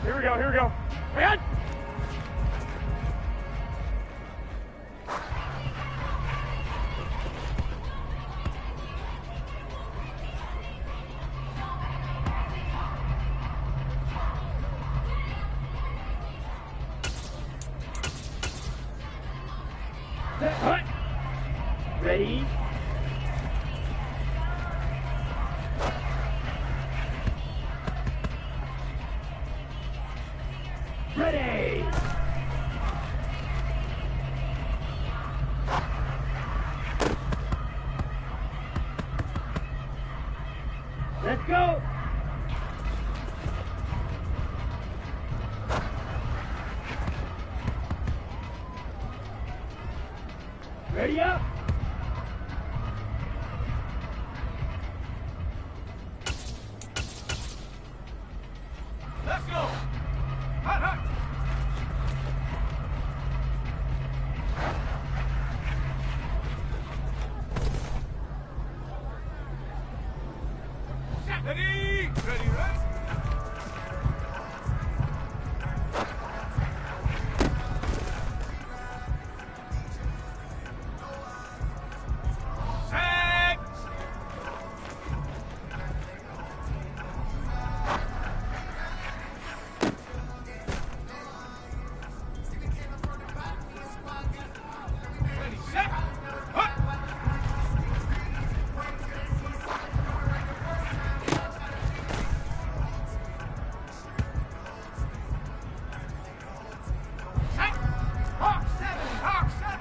Here we go, here we go. Man! Ready? Ready! Let's go! Ready up! Let's go! Hot, hot! Ready! Ready, right? Set! Ready, set! Hut! Set! Hawk 7! Hawk 7!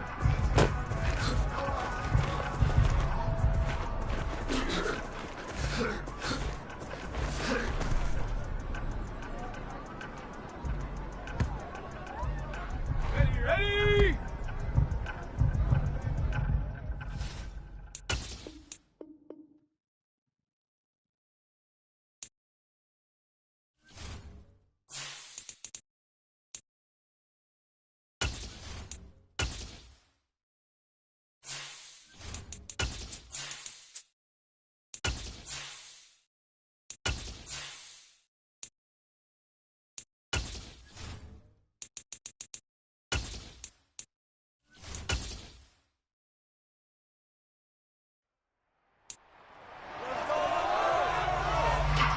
Ready, ready!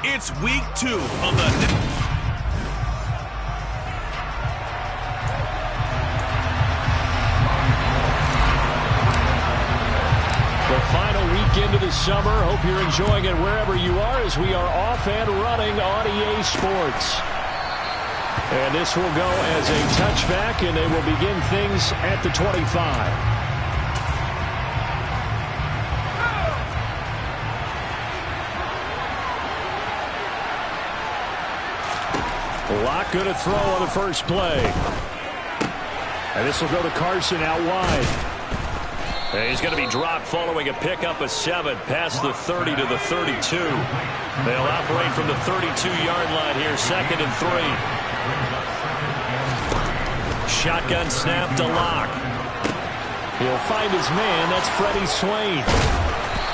It's week 2 of the... The final weekend of the summer. Hope you're enjoying it wherever you are as we are off and running on EA Sports. And this will go as a touchback, and they will begin things at the 25. Locke going to throw on the first play. And this will go to Carson out wide. And he's going to be dropped following a pickup of 7 past the 30 to the 32. They'll operate from the 32-yard line here, 2nd and 3. Shotgun snap to Locke. He'll find his man. That's Freddie Swain.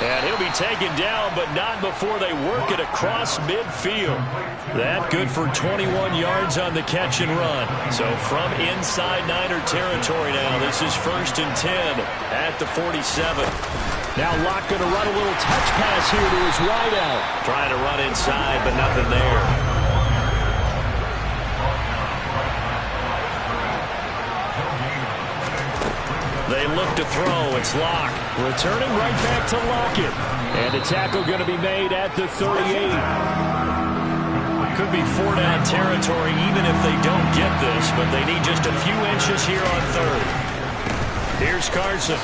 And he'll be taken down, but not before they work it across midfield. That good for 21 yards on the catch and run. So from inside Niner territory now, this is 1st and 10 at the 47. Now Locke going to run a little touch pass here to his wide out. Trying to run inside, but nothing there. They look to throw. It's Locke. Returning right back to Lockett. And a tackle going to be made at the 38. Could be 4-down territory even if they don't get this, but they need just a few inches here on 3rd. Here's Carson.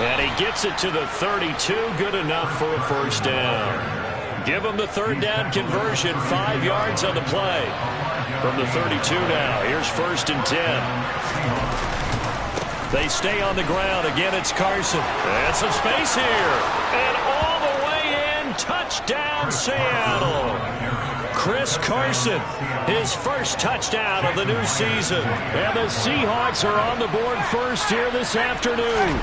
And he gets it to the 32. Good enough for a 1st down. Give them the 3rd down conversion. 5 yards on the play. From the 32 now. Here's 1st and 10. They stay on the ground. Again, it's Carson. And some space here. And all the way in. Touchdown, Seattle. Chris Carson, his first touchdown of the new season. And the Seahawks are on the board first here this afternoon.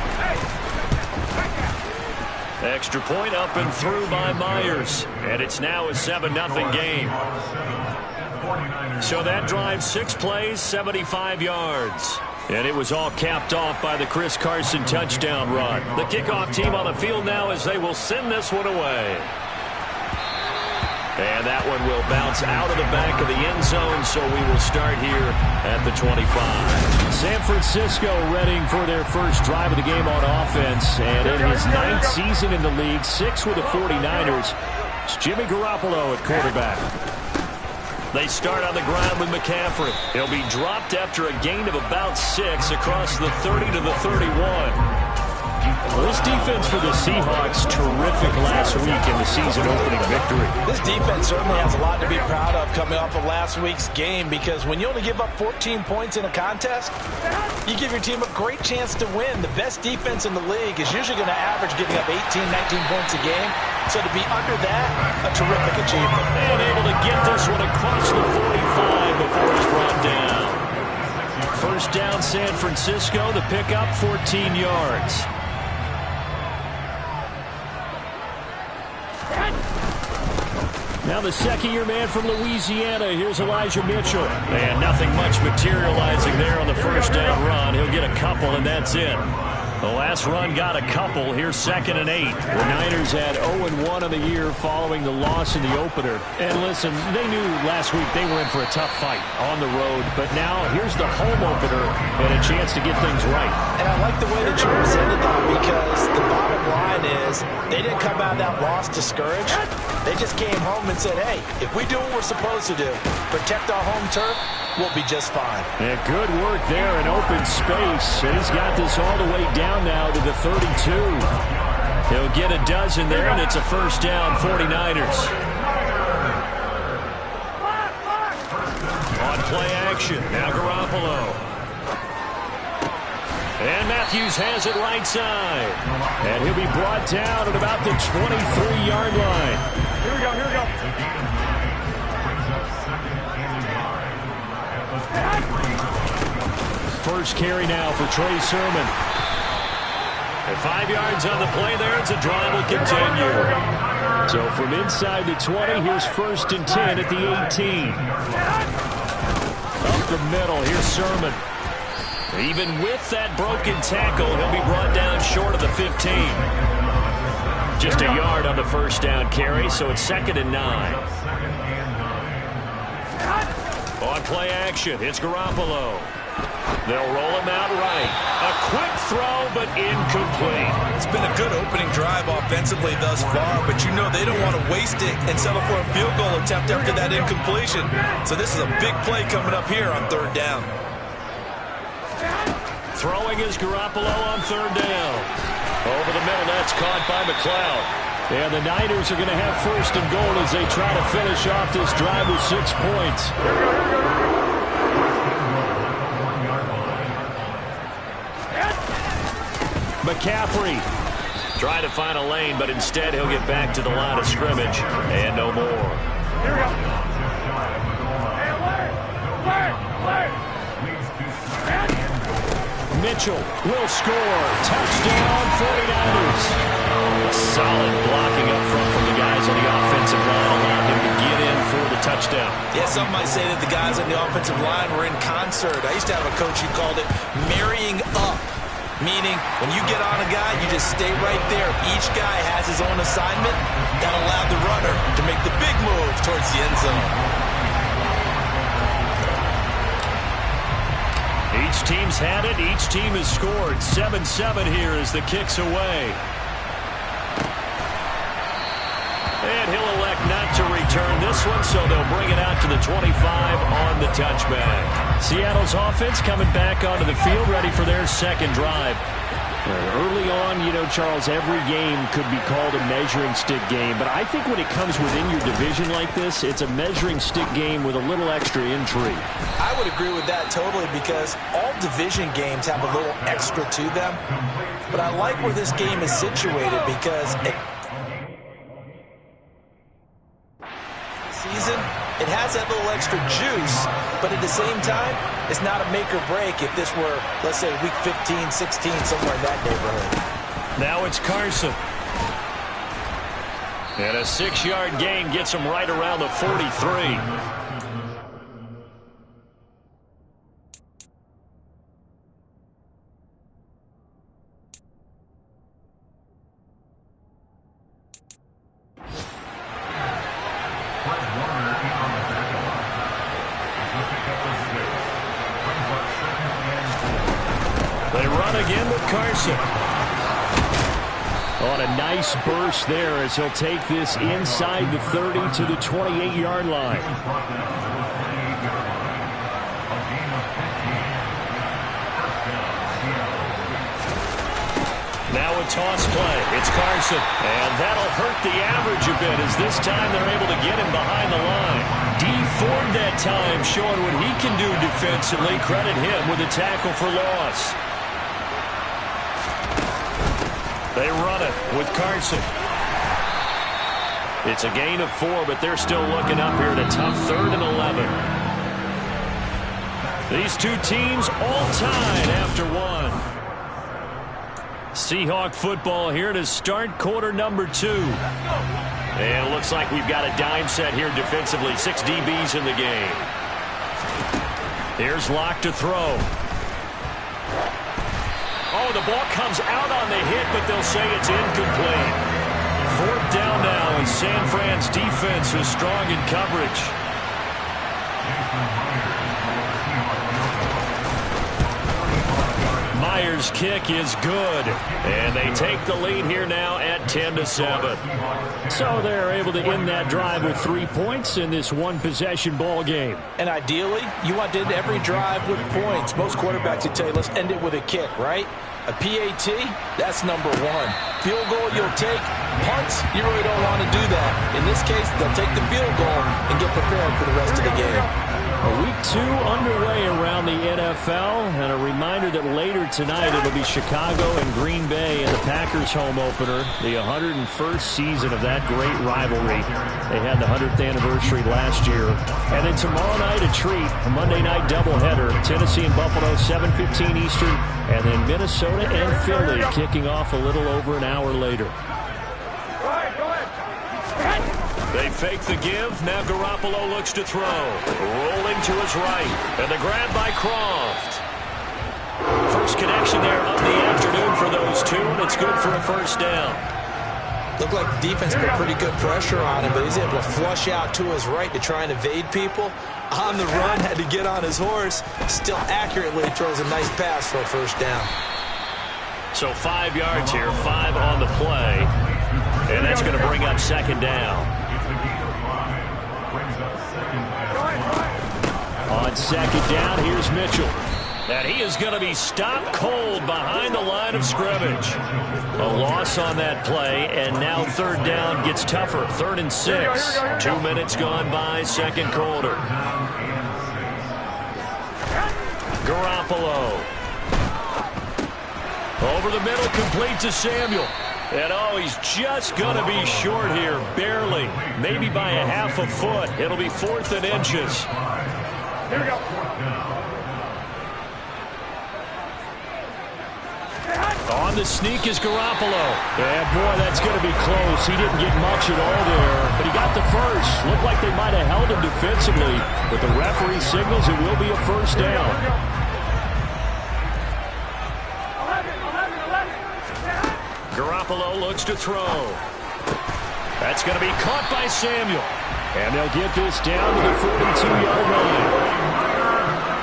Extra point up and through by Myers. And it's now a 7-0 game. So that drive, 6 plays, 75 yards. And it was all capped off by the Chris Carson touchdown run. The kickoff team on the field now as they will send this one away. And that one will bounce out of the back of the end zone, so we will start here at the 25. San Francisco readying for their first drive of the game on offense. And in his 9th season in the league, 6 with the 49ers, it's Jimmy Garoppolo at quarterback. They start on the ground with McCaffrey. He'll be dropped after a gain of about 6 across the 30 to the 31. Well, this defense for the Seahawks, terrific last week in the season-opening victory. This defense certainly has a lot to be proud of coming off of last week's game, because when you only give up 14 points in a contest, you give your team a great chance to win. The best defense in the league is usually going to average giving up 18, 19 points a game. So to be under that, a terrific achievement. And able to get this one across the 45 before it's brought down. First down, San Francisco. The pickup, 14 yards. Now the second-year man from Louisiana. Here's Elijah Mitchell. And nothing much materializing there on the first down run. He'll get a couple, and that's it. The last run got a couple. Here's 2nd and 8. The Niners had 0-1 on the year following the loss in the opener. And listen, they knew last week they were in for a tough fight on the road. But now here's the home opener and a chance to get things right. And I like the way that you presented that, because the bottom line is they didn't come out of that loss discouraged. They just came home and said, hey, if we do what we're supposed to do, protect our home turf, we'll be just fine. And good work there in open space. And he's got this all the way down now to the 32. He'll get a dozen there, and it's a first down, 49ers. On play action, now Garoppolo. And Matthews has it right side. And he'll be brought down at about the 23-yard line. Here we go, here we go. First carry now for Trey Sermon. And 5 yards on the play there. It's a drive will continue. So from inside the 20, here's 1st and 10 at the 18. Up the middle, here's Sermon. Even with that broken tackle, he'll be brought down short of the 15. Just a yard on the first down carry, so it's 2nd and 9. On play action, it's Garoppolo. They'll roll him out right. A quick throw, but incomplete. It's been a good opening drive offensively thus far, but you know they don't want to waste it and settle for a field goal attempt after that incompletion. So this is a big play coming up here on 3rd down. Throwing is Garoppolo on 3rd down. Over the middle, that's caught by McLeod. And the Niners are going to have 1st and goal as they try to finish off this drive with 6 points. McCaffrey trying to find a lane, but instead he'll get back to the line of scrimmage and no more. Here we go. Hey, alert! Mitchell will score. Touchdown, 49ers. Solid blocking up front from the guys on the offensive line allowed him to get in for the touchdown. Yeah, some might say that the guys on the offensive line were in concert. I used to have a coach who called it marrying up. Meaning, when you get on a guy, you just stay right there. Each guy has his own assignment. That allowed the runner to make the big move towards the end zone. Each team's had it. Each team has scored. 7-7 here as the kick's away. And he'll elect not to return this one, so they'll bring it out to the 25 on the touchback. Seattle's offense coming back onto the field, ready for their 2nd drive. Early on, you know, Charles, every game could be called a measuring stick game. But I think when it comes within your division like this, it's a measuring stick game with a little extra intrigue. I would agree with that totally, because all division games have a little extra to them. But I like where this game is situated, because it has that little extra juice, but at the same time, it's not a make or break if this were, let's say, week 15, 16, somewhere in that neighborhood. Now it's Carson. And a 6-yard gain gets him right around the 43. They run again with Carson. On a nice burst there as he'll take this inside the 30 to the 28-yard line. Now a toss play. It's Carson. And that'll hurt the average a bit as this time they're able to get him behind the line. D Ford that time showing what he can do defensively. Credit him with a tackle for loss. They run it with Carson. It's a gain of 4, but they're still looking up here at a tough 3rd and 11. These two teams all tied after 1. Seahawk football here to start quarter number 2. And it looks like we've got a dime set here defensively. 6 DBs in the game. Here's Locke to throw. Oh, the ball comes out on the hit, but they'll say it's incomplete. 4th down now, and San Fran's defense is strong in coverage. Myers' kick is good, and they take the lead here now at 10-7. So they're able to end that drive with 3 points in this one-possession ball game. And ideally, you want to end every drive with points. Most quarterbacks would tell you, let's end it with a kick, right? A PAT, that's number 1. Field goal, you'll take. Punts, you really don't want to do that. In this case, they'll take the field goal and get prepared for the rest of the game. Week 2 underway around the NFL, and a reminder that later tonight it'll be Chicago and Green Bay in the Packers home opener, the 101st season of that great rivalry. They had the 100th anniversary last year. And then tomorrow night a treat, a Monday night doubleheader, Tennessee and Buffalo, 7:15 Eastern, and then Minnesota and Philly kicking off a little over an hour later. They fake the give. Now Garoppolo looks to throw. Rolling to his right. And the grab by Croft. First connection there of the afternoon for those two, and it's good for a first down. Looked like the defense put pretty good pressure on him, but he's able to flush out to his right to try and evade people. On the run, had to get on his horse. Still accurately throws a nice pass for a first down. So 5 yards here, 5 on the play. And that's going to bring up second down. On second down, here's Mitchell. And he is going to be stopped cold behind the line of scrimmage. A loss on that play, and now third down gets tougher. 3rd and 6. 2 minutes gone by, second quarter. Garoppolo. Over the middle, complete to Samuel. And oh, he's just going to be short here, barely. Maybe by a half a foot. It'll be 4th and inches. Here we go. On the sneak is Garoppolo. And boy, that's going to be close. He didn't get much at all there, but he got the first. Looked like they might have held him defensively, but the referee signals it will be a first down. Garoppolo looks to throw. That's going to be caught by Samuel. And they'll get this down to the 42-yard line.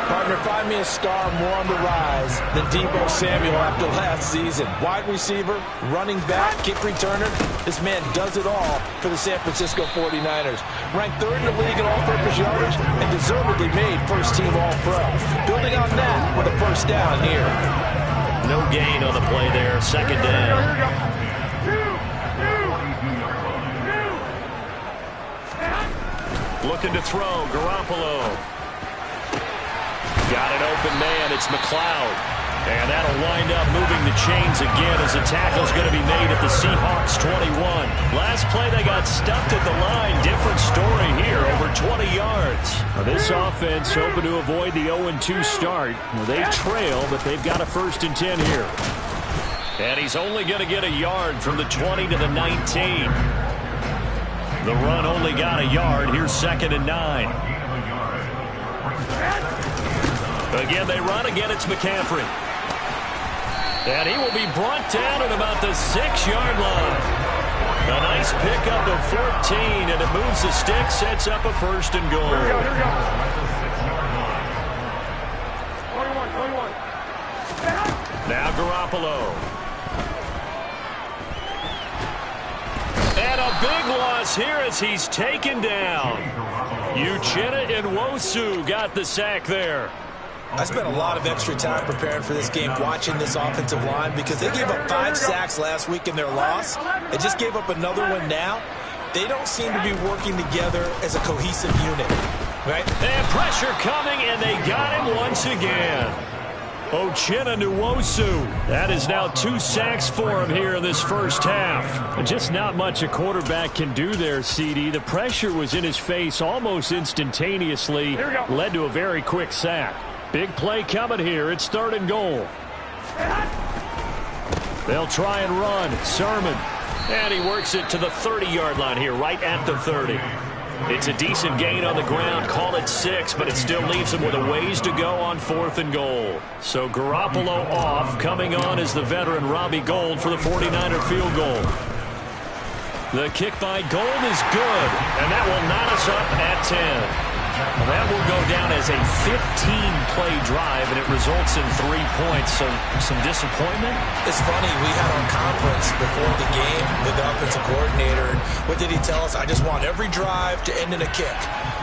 Partner, find me a star more on the rise than Deebo Samuel after last season. Wide receiver, running back, kick returner. This man does it all for the San Francisco 49ers. Ranked 3rd in the league in all-purpose yardage and deservedly made first-team All-Pro. Building on that with a first down here. No gain on the play there. Second down. Looking to throw. Garoppolo. Got an open man. It's McLeod. And that'll wind up moving the chains again as the tackle's going to be made at the Seahawks 21. Last play they got stuffed at the line. Different story here. Over 20 yards. Now this offense hoping to avoid the 0-2 start. Well, they trail, but they've got a 1st and 10 here. And he's only going to get a yard from the 20 to the 19. The run only got a yard. Here's 2nd and 9. Again, they run. Again, it's McCaffrey. And he will be brought down at about the 6-yard line. A nice pickup of 14, and it moves the stick, sets up a first and goal. Here we go, here we go. 21. Now Garoppolo. And a big loss here as he's taken down. Uchenna and Nwosu got the sack there. I spent a lot of extra time preparing for this game, watching this offensive line, because they gave up 5 sacks last week in their loss. They just gave up another one now. They don't seem to be working together as a cohesive unit, right? And pressure coming, and they got him once again. Uchenna Nwosu. That is now 2 sacks for him here in this first half. Just not much a quarterback can do there, CD. The pressure was in his face almost instantaneously. Led to a very quick sack. Big play coming here. It's 3rd and goal. They'll try and run. Sermon. And he works it to the 30-yard line here, right at the 30. It's a decent gain on the ground. Call it 6, but it still leaves him with a ways to go on 4th and goal. So Garoppolo off. Coming on is the veteran Robbie Gould for the 49er field goal. The kick by Gould is good, and that will knot us up at 10. Well, that will go down as a 15-play drive, and it results in 3 points. So some disappointment. It's funny, we had our conference before the game with the offensive coordinator. What did he tell us? I just want every drive to end in a kick,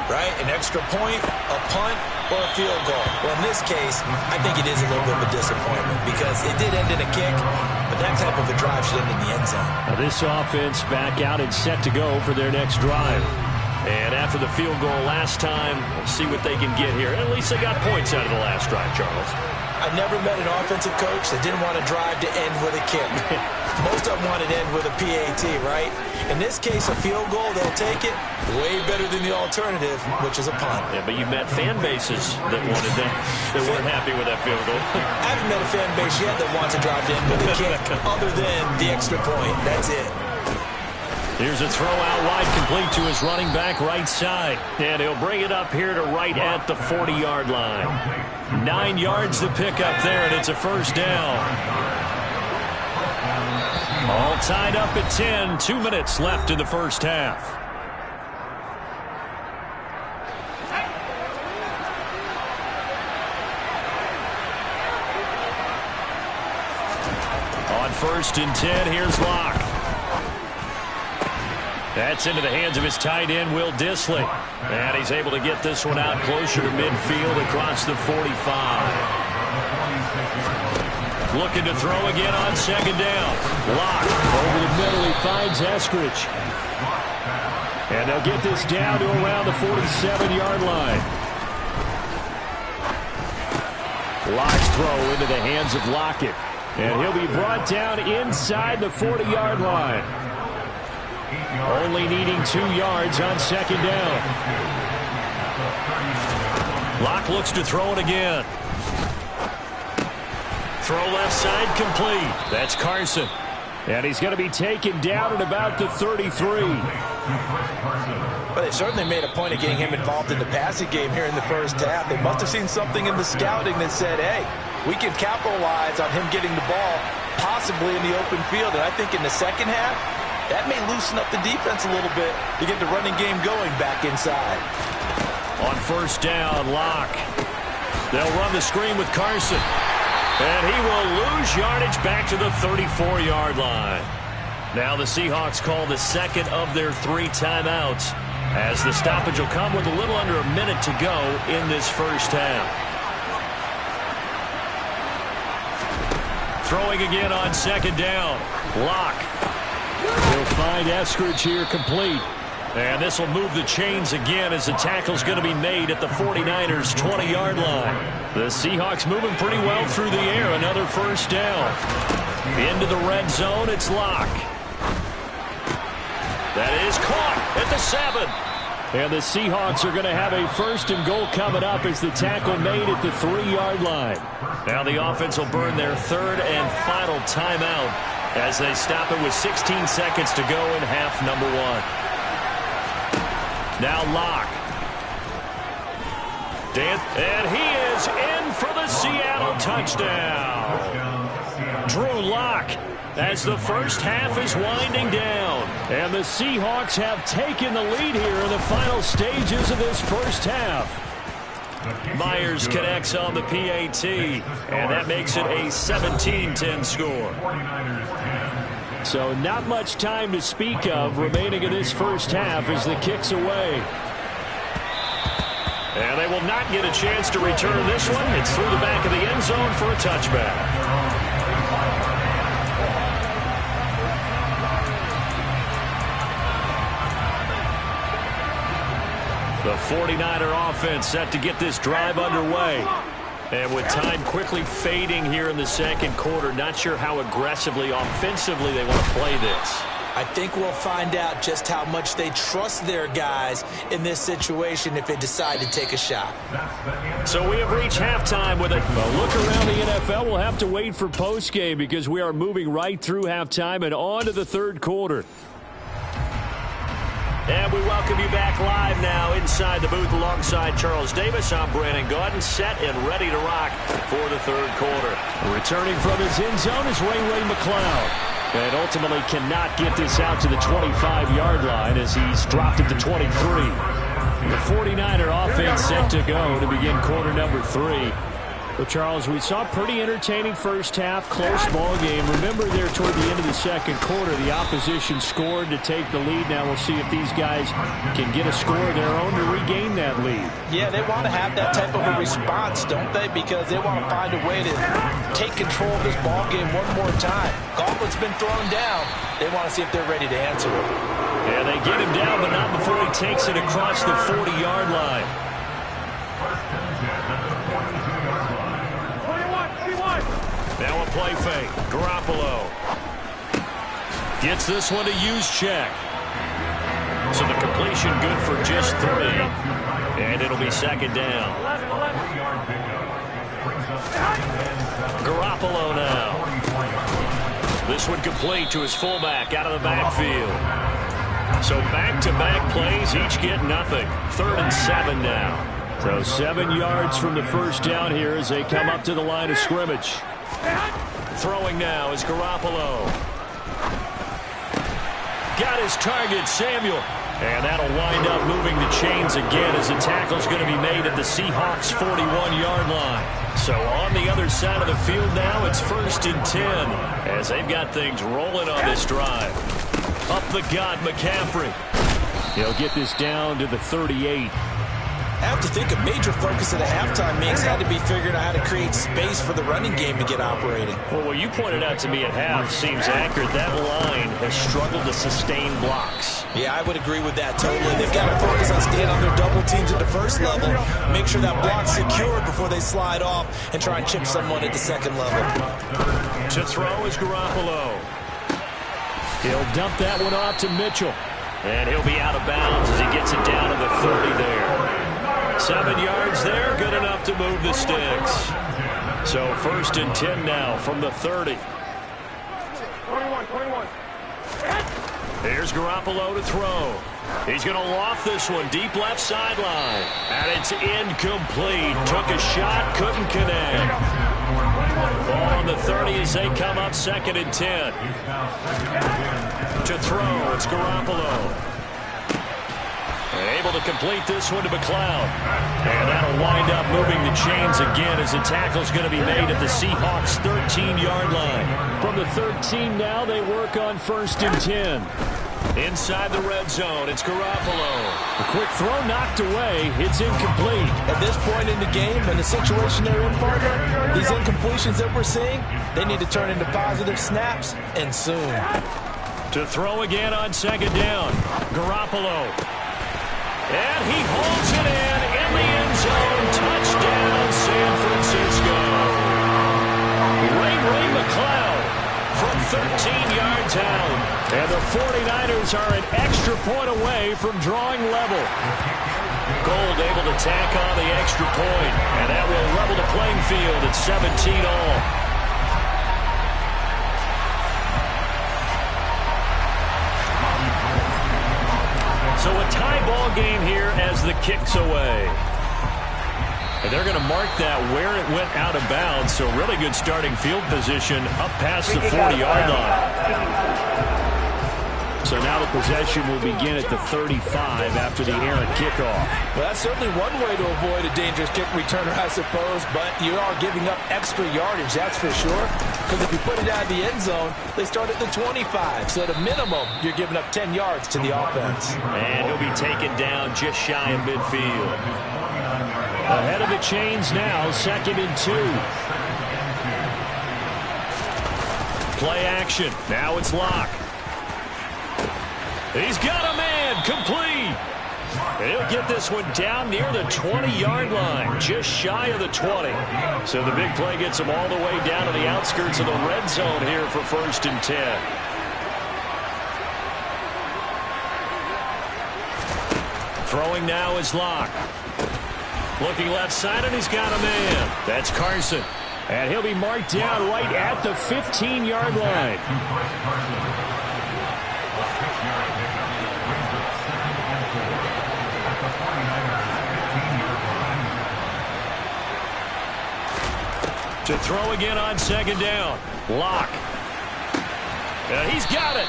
right? An extra point, a punt, or a field goal. Well, in this case, I think it is a little bit of a disappointment because it did end in a kick, but that type of a drive should end in the end zone. Now this offense back out and set to go for their next drive. And after the field goal last time, we'll see what they can get here. At least they got points out of the last drive, Charles. I never met an offensive coach that didn't want a drive to end with a kick. Most of them want it to end with a PAT, right? In this case, a field goal, they'll take it. Way better than the alternative, which is a punt. Yeah, but you've met fan bases that wanted that, that weren't happy with that field goal. I haven't met a fan base yet that wants a drive to end with a kick other than the extra point. That's it. Here's a throw out wide, complete to his running back right side. And he'll bring it up here to right at the 40-yard line. 9 yards to pick up there, and it's a first down. All tied up at 10. 2 minutes left in the first half. On 1st and 10, here's Locke. That's into the hands of his tight end, Will Dissly. And he's able to get this one out closer to midfield across the 45. Looking to throw again on 2nd down. Locke over the middle. He finds Eskridge. And they'll get this down to around the 47-yard line. Locke's throw into the hands of Lockett. And he'll be brought down inside the 40-yard line. Only needing 2 yards on 2nd down. Locke looks to throw it again. Throw left side complete. That's Carson. And he's going to be taken down at about the 33. But they certainly made a point of getting him involved in the passing game here in the first half. They must have seen something in the scouting that said, hey, we can capitalize on him getting the ball possibly in the open field. And I think in the second half, that may loosen up the defense a little bit to get the running game going back inside. On 1st down, Locke. They'll run the screen with Carson. And he will lose yardage back to the 34-yard line. Now the Seahawks call the 2nd of their 3 timeouts, as the stoppage will come with a little under a minute to go in this first half. Throwing again on 2nd down. Locke. He'll find Eskridge here complete. And this will move the chains again as the tackle's going to be made at the 49ers' 20-yard line. The Seahawks moving pretty well through the air. Another first down. Into the red zone, it's Locke. That is caught at the 7. And the Seahawks are going to have a 1st and goal coming up as the tackle made at the 3-yard line. Now the offense will burn their 3rd and final timeout as they stop it with 16 seconds to go in half number 1. Now Locke. And he is in for the Seattle touchdown. Drew Locke. as the first half is winding down. And the Seahawks have taken the lead here in the final stages of this first half. Myers connects on the PAT, and that makes it a 17-10 score. So not much time to speak of remaining in this first half as the kick's away. And they will not get a chance to return this one. It's through the back of the end zone for a touchback. The 49er offense set to get this drive underway. And with time quickly fading here in the second quarter, not sure how aggressively, offensively they want to play this. I think we'll find out just how much they trust their guys in this situation if they decide to take a shot. So we have reached halftime with it. A look around the NFL. We'll have to wait for postgame because we are moving right through halftime and on to the third quarter. And we welcome you back live now inside the booth alongside Charles Davis. I'm Brandon Gaudin, set and ready to rock for the third quarter. Returning from his end zone is Ray McLeod. And ultimately cannot get this out to the 25-yard line as he's dropped it to 23. The 49er offense set to go to begin quarter number 3. Well, Charles, we saw a pretty entertaining first half, close ball game. Remember there toward the end of the second quarter, the opposition scored to take the lead. Now we'll see if these guys can get a score of their own to regain that lead. Yeah, they want to have that type of a response, don't they? Because they want to find a way to take control of this ball game one more time. Gauntlet's been thrown down. They want to see if they're ready to answer it. Yeah, they get him down, but not before he takes it across the 40-yard line. Now a play fake. Garoppolo gets this one to Juszczyk. So the completion good for just 3. And it'll be second down. Garoppolo now. This one complete to his fullback out of the backfield. So back-to-back plays, each get nothing. 3rd and 7 now. So 7 yards from the first down here as they come up to the line of scrimmage. Throwing now is Garoppolo. Got his target, Samuel. And that'll wind up moving the chains again as the tackle's going to be made at the Seahawks' 41-yard line. So on the other side of the field now, it's 1st and 10 as they've got things rolling on this drive. Up the gut, McCaffrey. He'll get this down to the 38. I have to think a major focus at the halftime means had to be figuring out how to create space for the running game to get operating. Well, what you pointed out to me at half seems accurate. That line has struggled to sustain blocks. Yeah, I would agree with that totally. They've got to focus on staying on their double teams at the first level, make sure that block's secured before they slide off and try and chip someone at the second level. To throw is Garoppolo. He'll dump that one off to Mitchell. And he'll be out of bounds as he gets it down to the 30 there. 7 yards there, good enough to move the sticks. So 1st and 10 now from the 30. 21. Here's Garoppolo to throw. He's going to loft this one deep left sideline. And it's incomplete. Took a shot, couldn't connect. Ball on the 30 as they come up 2nd and 10. To throw, it's Garoppolo. Able to complete this one to McLeod. And that'll wind up moving the chains again as the tackle's going to be made at the Seahawks' 13-yard line. From the 13 now, they work on 1st and 10. Inside the red zone, it's Garoppolo. A quick throw knocked away. It's incomplete. At this point in the game and the situation they're in, partner, these incompletions that we're seeing, they need to turn into positive snaps, and soon. To throw again on 2nd down. Garoppolo. And he holds it in the end zone. Touchdown, San Francisco. Ray McLeod from 13 yards out. And the 49ers are an extra point away from drawing level. Gold able to tack on the extra point. And that will level the playing field at 17 all. So a tie ball game here as the kick's away. And they're going to mark that where it went out of bounds. So really good starting field position up past the 40-yard line. So now the possession will begin at the 35 after the errant kickoff. Well, that's certainly one way to avoid a dangerous kick returner, I suppose, but you are giving up extra yardage, that's for sure. Because if you put it out of the end zone, they start at the 25. So at a minimum, you're giving up 10 yards to the offense. And he'll be taken down just shy of midfield. Ahead of the chains now, 2nd and 2. Play action. Now it's Locke. He's got a man, complete. And he'll get this one down near the 20-yard line, just shy of the 20. So the big play gets him all the way down to the outskirts of the red zone here for 1st and 10. Throwing now is Locke. Looking left side, and he's got a man. That's Carson. And he'll be marked down right at the 15-yard line. To throw again on 2nd down. Locke. He's got it.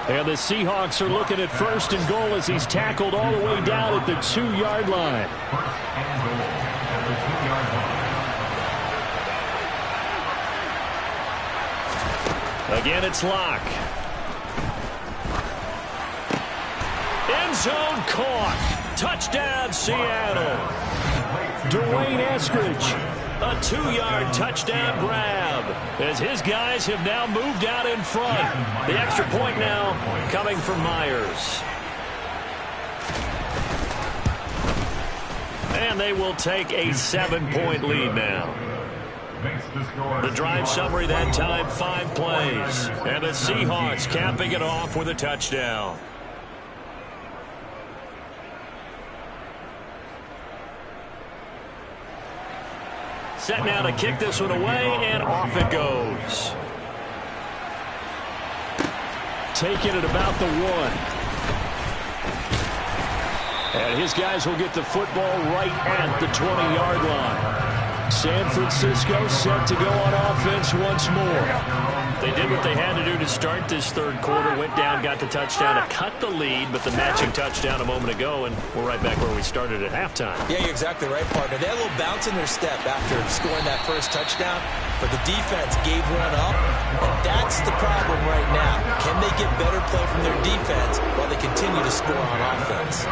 And the Seahawks are looking at 1st and goal as he's tackled all the way down at the 2-yard line. Again, it's Locke. End zone caught. Touchdown, Seattle. Dwayne Eskridge. A 2-yard touchdown grab as his guys have now moved out in front. The extra point now coming from Myers. And they will take a 7-point lead now. The drive summary that time, 5 plays. And the Seahawks capping it off with a touchdown. Set now to kick this one away, and off it goes. Taking it about the 1. And his guys will get the football right at the 20-yard line. San Francisco set to go on offense once more. They did what they had to do to start this 3rd quarter. Went down, got the touchdown to cut the lead, but the matching touchdown a moment ago, and we're right back where we started at halftime. Yeah, you're exactly right, partner. They had a little bounce in their step after scoring that first touchdown, but the defense gave one up, and that's the problem right now. Can they get better play from their defense while they continue to score on offense?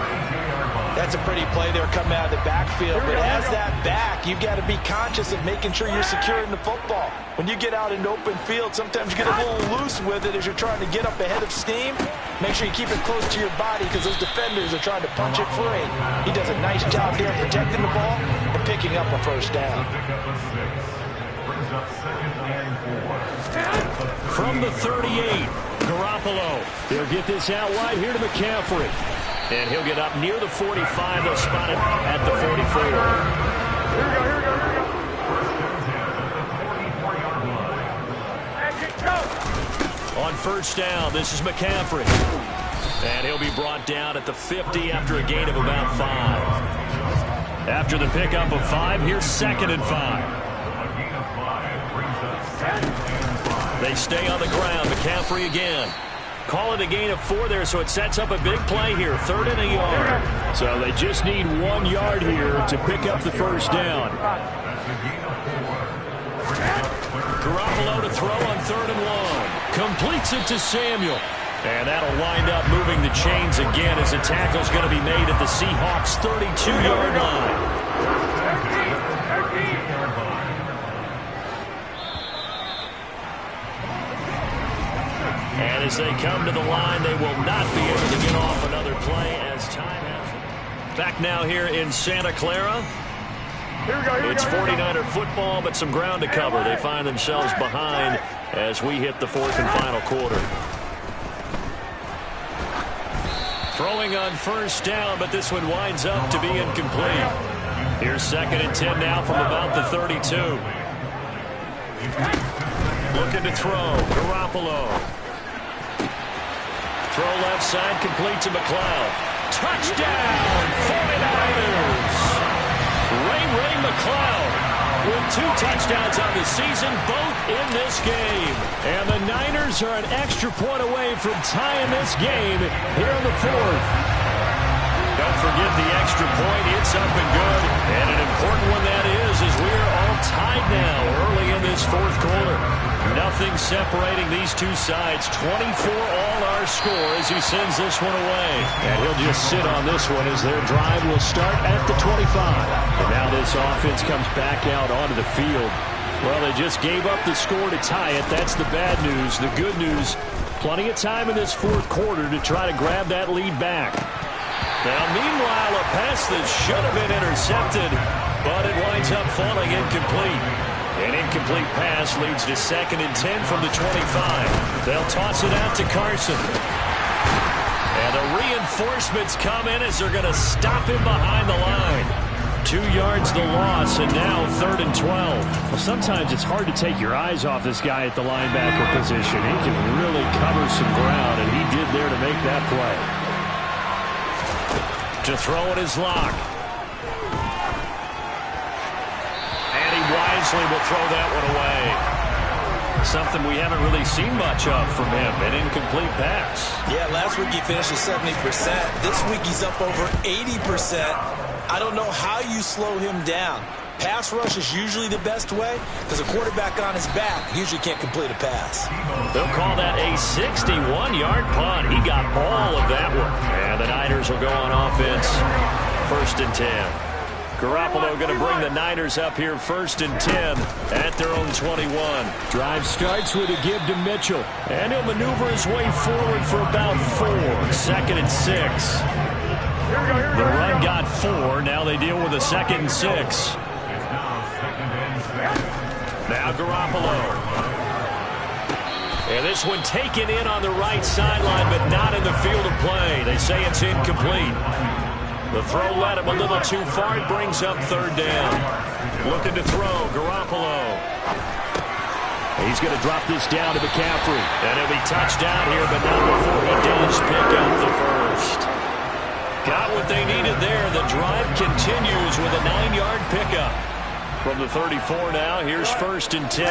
That's a pretty play there coming out of the backfield, but as that back, you've got to be conscious of making sure you're securing the football. When you get out in open field, sometimes you get a little loose with it as you're trying to get up ahead of steam. Make sure you keep it close to your body because those defenders are trying to punch it free. He does a nice job there protecting the ball and picking up a 1st down. From the 38, Garoppolo. He'll get this out wide here to McCaffrey. And he'll get up near the 45. They'll spot it at the 44. Here we go. On 1st down, this is McCaffrey. And he'll be brought down at the 50 after a gain of about 5. After the pickup of 5, here's 2nd and 5. They stay on the ground. McCaffrey again. Call it a gain of 4 there, so it sets up a big play here. 3rd and a yard. So they just need 1 yard here to pick up the 1st down. Garoppolo to throw on 3rd and 1. Completes it to Samuel. And that'll wind up moving the chains again as the tackle's going to be made at the Seahawks' 32-yard line. And as they come to the line, they will not be able to get off another play as time has. Back now here in Santa Clara. It's 49er football, but some ground to cover. They find themselves behind as we hit the 4th and final quarter. Throwing on 1st down, but this one winds up to be incomplete. Here's 2nd and 10 now from about the 32. Looking to throw. Garoppolo. Throw left side, complete to McLeod. Touchdown, 49ers! Ray with 2 touchdowns on the season, both in this game. And the Niners are an extra point away from tying this game here in the 4th. Don't forget the extra point. It's up and good. And an important one that is, as we are all tied now early in this 4th quarter. Nothing separating these two sides. 24 all our score as he sends this one away. And he'll just sit on this one as their drive will start at the 25. And now this offense comes back out onto the field. Well, they just gave up the score to tie it. That's the bad news. The good news, plenty of time in this 4th quarter to try to grab that lead back. Now, meanwhile, a pass that should have been intercepted, but it winds up falling incomplete. An incomplete pass leads to 2nd and 10 from the 25. They'll toss it out to Carson. And the reinforcements come in as they're going to stop him behind the line. 2 yards the loss, and now 3rd and 12. Well, sometimes it's hard to take your eyes off this guy at the linebacker position. He can really cover some ground, and he did there to make that play. To throw it is Locke. And he wisely will throw that one away. Something we haven't really seen much of from him, an incomplete pass. Yeah, last week he finished at 70%. This week he's up over 80%. I don't know how you slow him down. Pass rush is usually the best way because a quarterback on his back usually can't complete a pass. They'll call that a 61-yard punt. He got all of that one. And the Niners will go on offense. 1st and 10. Garoppolo going to bring the Niners up here 1st and 10 at their own 21. Drive starts with a give to Mitchell. And he'll maneuver his way forward for about 4. 2nd and 6. The run got 4. Now they deal with a 2nd and 6. Now Garoppolo. And this one taken in on the right sideline, but not in the field of play. They say it's incomplete. The throw led him a little too far. It brings up 3rd down. Looking to throw, Garoppolo. He's going to drop this down to McCaffrey. And he'll be touched down here, but not before he does pick up the 1st. Got what they needed there. The drive continues with a 9-yard pickup. From the 34 now, here's 1st and 10.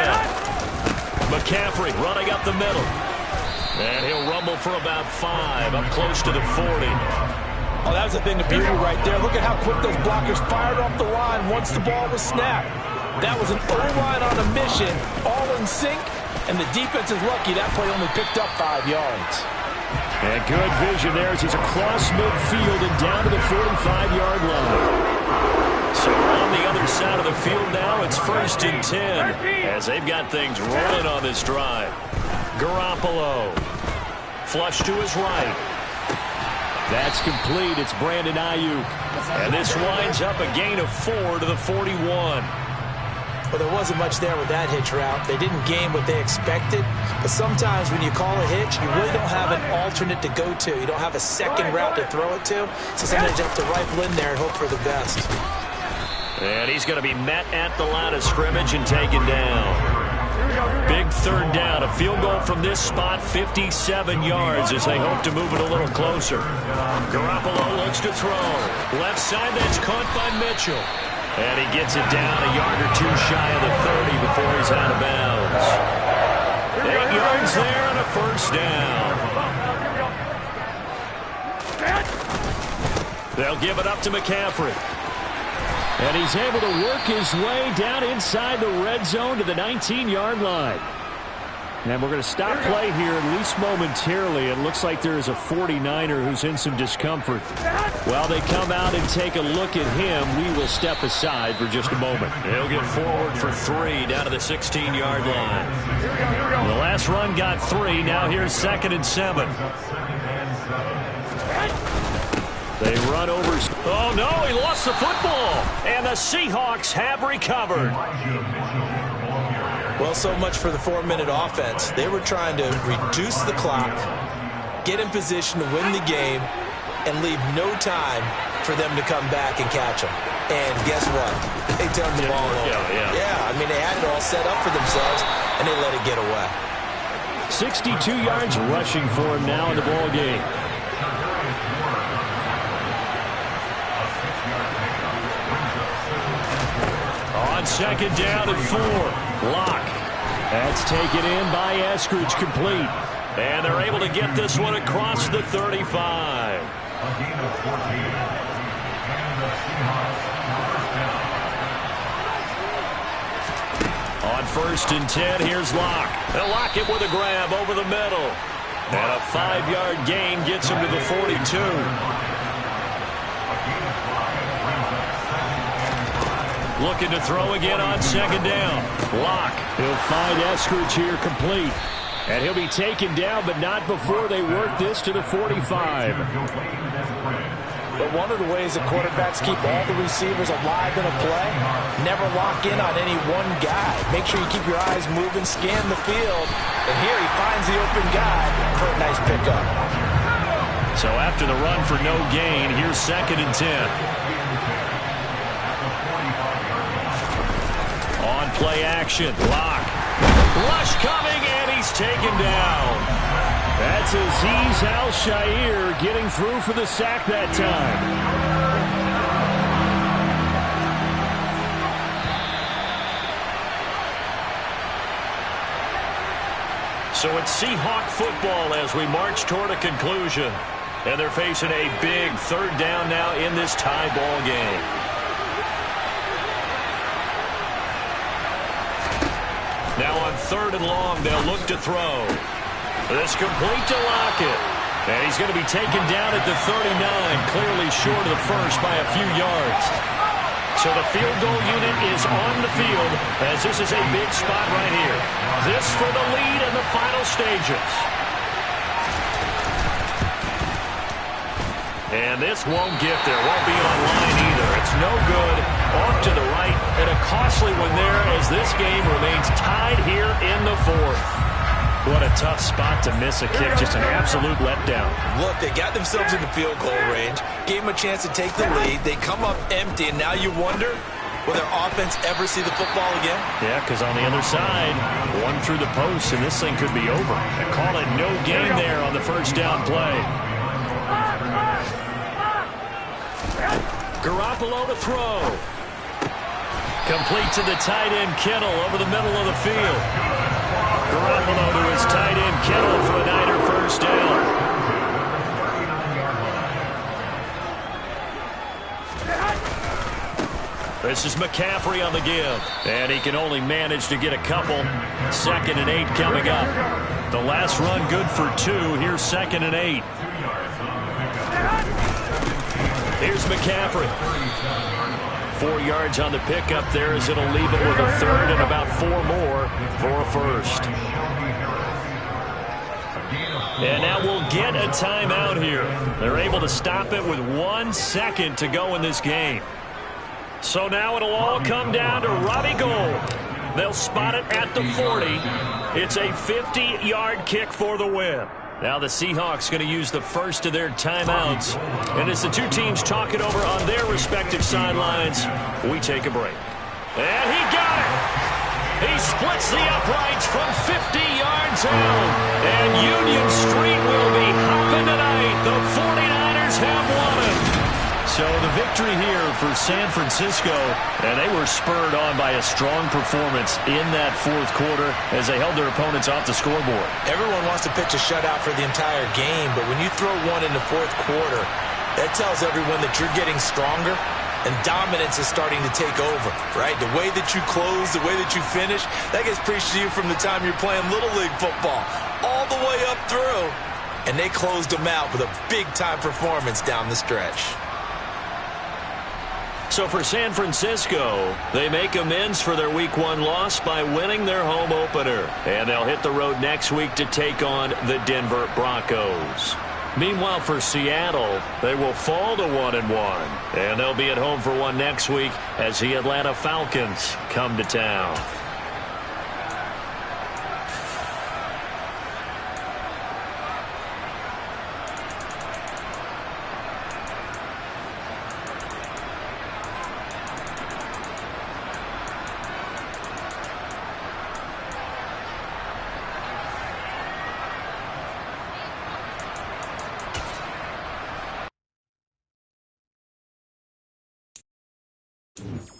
McCaffrey running up the middle. And he'll rumble for about 5, up close to the 40. Oh, that was a thing of beauty right there. Look at how quick those blockers fired off the line once the ball was snapped. That was an O-line on a mission, all in sync, and the defense is lucky that play only picked up 5 yards. And good vision there as he's across midfield and down to the 45-yard line. So on the other side of the field now, it's 1st and 10 as they've got things rolling on this drive. Garoppolo. Flush to his right. That's complete. It's Brandon Ayuk. And this winds up a gain of 4 to the 41. Well, there wasn't much there with that hitch route. They didn't gain what they expected. But sometimes when you call a hitch, you really don't have an alternate to go to. You don't have a second route to throw it to. So sometimes you have to rifle in there and hope for the best. And he's going to be met at the line of scrimmage and taken down. Big 3rd down. A field goal from this spot, 57 yards as they hope to move it a little closer. Garoppolo looks to throw. Left side, that's caught by Mitchell. And he gets it down a yard or 2 shy of the 30 before he's out of bounds. 8 yards there and a 1st down. They'll give it up to McCaffrey. And he's able to work his way down inside the red zone to the 19-yard line. And we're going to stop play here, at least momentarily. It looks like there is a 49er who's in some discomfort. While they come out and take a look at him, we will step aside for just a moment. He'll get forward for 3 down to the 16-yard line. The last run got 3. Now here's 2nd and 7. They run over. Oh, no, he lost the football. And the Seahawks have recovered. Well, so much for the 4-minute offense. They were trying to reduce the clock, get in position to win the game, and leave no time for them to come back and catch them. And guess what? They turned the ball over. Yeah, I mean, they had it all set up for themselves, and they let it get away. 62 yards rushing for him now in the ball game. on second down and 4. Lock. That's taken in by Eskridge, complete. And they're able to get this one across the 35. A gain of 14. And the Seahawks first down. On 1st and 10, here's Lock. They'll lock it with a grab over the middle. And a 5-yard gain gets him to the 42. Looking to throw again on second down. Lock. He'll find Eskridge here, complete. And he'll be taken down, but not before they work this to the 45. But one of the ways that quarterbacks keep all the receivers alive in a play, never lock in on any one guy. Make sure you keep your eyes moving, scan the field. And here he finds the open guy for a nice pickup. So after the run for no gain, here's 2nd and 10. On play action, Lock. Rush coming, and he's taken down. That's Azeez Al-Shaair getting through for the sack that time. So it's Seahawk football as we march toward a conclusion. And they're facing a big 3rd down now in this tie ball game. Now on 3rd and long, they'll look to throw. This complete to Lockett. And he's going to be taken down at the 39, clearly short of the first by a few yards. So the field goal unit is on the field as this is a big spot right here. This for the lead in the final stages. And this won't get there. Won't be online either. It's no good. Off to the right. And a costly one there as this game remains tied here in the 4th. What a tough spot to miss a kick. Just an absolute letdown. Look, they got themselves in the field goal range, gave them a chance to take the lead. They come up empty, and now you wonder, will their offense ever see the football again? Yeah, because on the other side, one through the post, and this thing could be over. They call it no gain there on the 1st down play. Garoppolo to throw. Complete to the tight end, Kittle, over the middle of the field. Garoppolo to his tight end, Kittle, for a Niner 1st down. This is McCaffrey on the give. And he can only manage to get a couple. 2nd and 8 coming up. The last run good for 2. Here's 2nd and 8. Here's McCaffrey. 4 yards on the pickup there as it'll leave it with a 3rd and about 4 more for a 1st. And now we'll get a timeout here. They're able to stop it with 1 second to go in this game. So now it'll all come down to Robbie Gould. They'll spot it at the 40. It's a 50-yard kick for the win. Now the Seahawks going to use the first of their timeouts. And as the two teams talk it over on their respective sidelines, we take a break. And he got it! He splits the uprights from 50 yards out. And Union Street will be hopping tonight. The 49ers have won it. So the victory here for San Francisco, and they were spurred on by a strong performance in that 4th quarter as they held their opponents off the scoreboard. Everyone wants to pitch a shutout for the entire game, but when you throw one in the 4th quarter, that tells everyone that you're getting stronger and dominance is starting to take over, right? The way that you close, the way that you finish, that gets preached to you from the time you're playing Little League football all the way up through, and they closed them out with a big-time performance down the stretch. So for San Francisco, they make amends for their Week 1 loss by winning their home opener. And they'll hit the road next week to take on the Denver Broncos. Meanwhile, for Seattle, they will fall to 1-1. And they'll be at home for one next week as the Atlanta Falcons come to town. you